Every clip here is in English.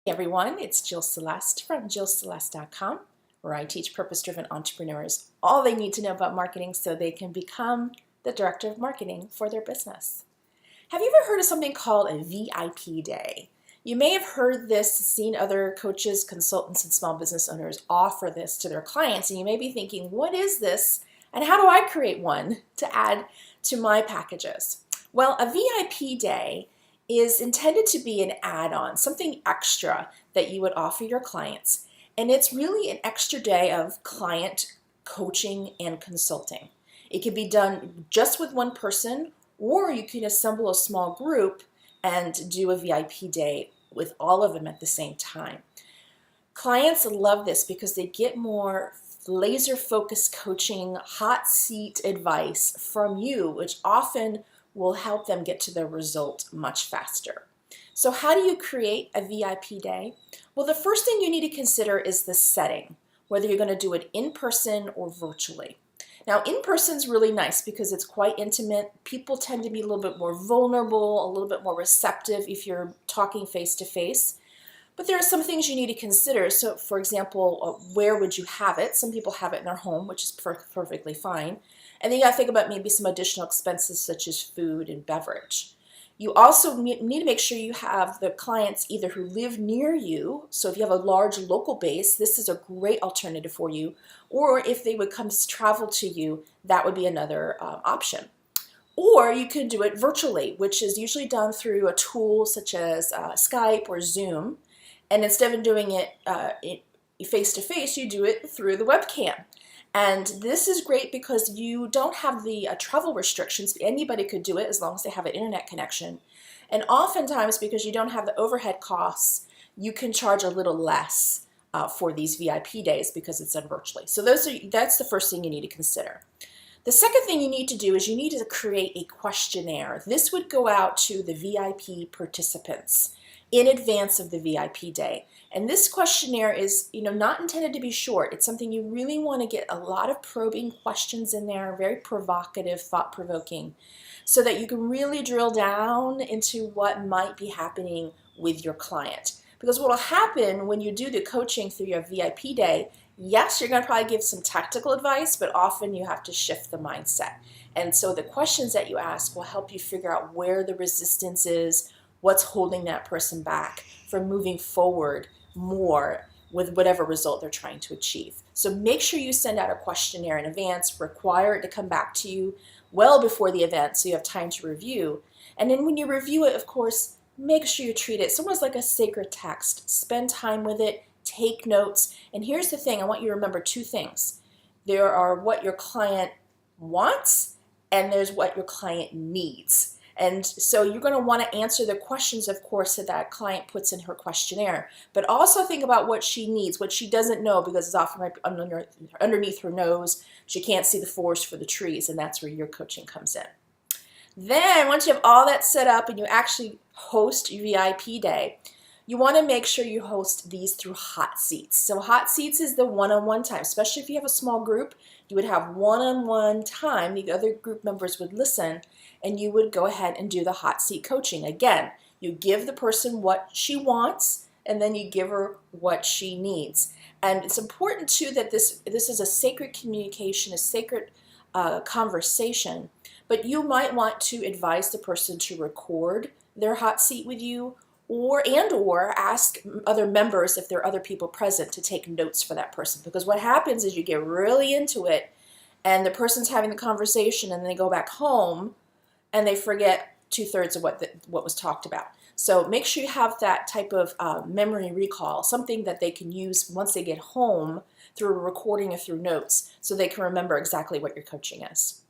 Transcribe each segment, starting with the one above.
Hey everyone, it's Jill Celeste from JillCeleste.com, where I teach purpose-driven entrepreneurs all they need to know about marketing so they can become the director of marketing for their business. Have you ever heard of something called a VIP day? You may have heard this, seen other coaches, consultants, and small business owners offer this to their clients, and you may be thinking, what is this, and how do I create one to add to my packages? Well, a VIP day is intended to be an add-on, something extra that you would offer your clients. And it's really an extra day of client coaching and consulting. It can be done just with one person, or you can assemble a small group and do a VIP day with all of them at the same time. Clients love this because they get more laser-focused coaching, hot seat advice from you, which often will help them get to their result much faster. So how do you create a VIP day? Well, the first thing you need to consider is the setting, whether you're going to do it in person or virtually. Now, in person is really nice because it's quite intimate. People tend to be a little bit more vulnerable, a little bit more receptive if you're talking face to face. But there are some things you need to consider. So, for example, where would you have it? Some people have it in their home, which is perfectly fine. And then you got to think about maybe some additional expenses such as food and beverage. You also need to make sure you have the clients either who live near you, so if you have a large local base, this is a great alternative for you, or if they would come travel to you, that would be another option. Or you can do it virtually, which is usually done through a tool such as Skype or Zoom. And instead of doing it face-to-face, you do it through the webcam. And this is great because you don't have the travel restrictions. Anybody could do it as long as they have an internet connection. And oftentimes, because you don't have the overhead costs, you can charge a little less for these VIP days because it's done virtually. So that's the first thing you need to consider. The second thing you need to do is you need to create a questionnaire. This would go out to the VIP participants in advance of the VIP day. And this questionnaire is, not intended to be short. It's something you really want to get a lot of probing questions in there, very provocative, thought-provoking, so that you can really drill down into what might be happening with your client. Because what will happen when you do the coaching through your VIP day, yes, you're going to probably give some tactical advice, but often you have to shift the mindset. And so the questions that you ask will help you figure out where the resistance is, what's holding that person back from moving forward more with whatever result they're trying to achieve. So make sure you send out a questionnaire in advance, require it to come back to you well before the event so you have time to review. And then when you review it, of course, make sure you treat it almost like a sacred text. Spend time with it, take notes. And here's the thing, I want you to remember two things. There are what your client wants and there's what your client needs. And so you're going to want to answer the questions, of course, that client puts in her questionnaire. But also think about what she needs, what she doesn't know because it's often right underneath her nose. She can't see the forest for the trees, and that's where your coaching comes in. Then once you have all that set up and you actually host your VIP day, you want to make sure you host these through hot seats. So hot seats is the one-on-one time, especially if you have a small group. You would have one-on-one time. The other group members would listen, and you would go ahead and do the hot seat coaching. Again, you give the person what she wants, and then you give her what she needs. And it's important, too, that this is a sacred communication, a sacred conversation. But you might want to advise the person to record their hot seat with you, or ask other members if there are other people present to take notes for that person. Because what happens is you get really into it and the person's having the conversation and then they go back home and they forget 2/3 of what was talked about. So make sure you have that type of memory recall, something that they can use once they get home through a recording or through notes so they can remember exactly what your coaching is.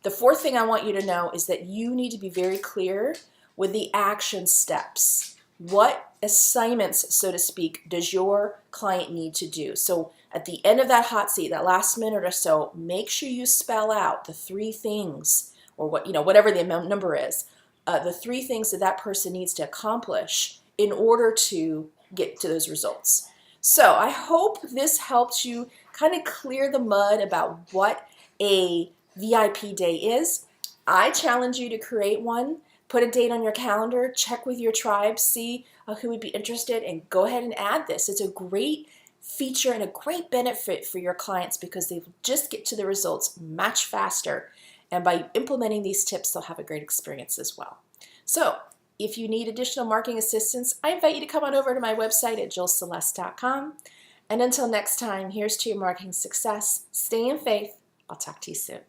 The fourth thing I want you to know is that you need to be very clear with the action steps. What assignments, so to speak, does your client need to do? So at the end of that hot seat, that last minute or so, make sure you spell out the 3 things, or whatever the number is, the 3 things that person needs to accomplish in order to get to those results. So I hope this helps you kind of clear the mud about what a VIP day is. I challenge you to create one. Put a date on your calendar, check with your tribe, see who would be interested, and go ahead and add this. It's a great feature and a great benefit for your clients because they will just get to the results much faster. And by implementing these tips, they'll have a great experience as well. So if you need additional marketing assistance, I invite you to come on over to my website at jillceleste.com. And until next time, here's to your marketing success. Stay in faith. I'll talk to you soon.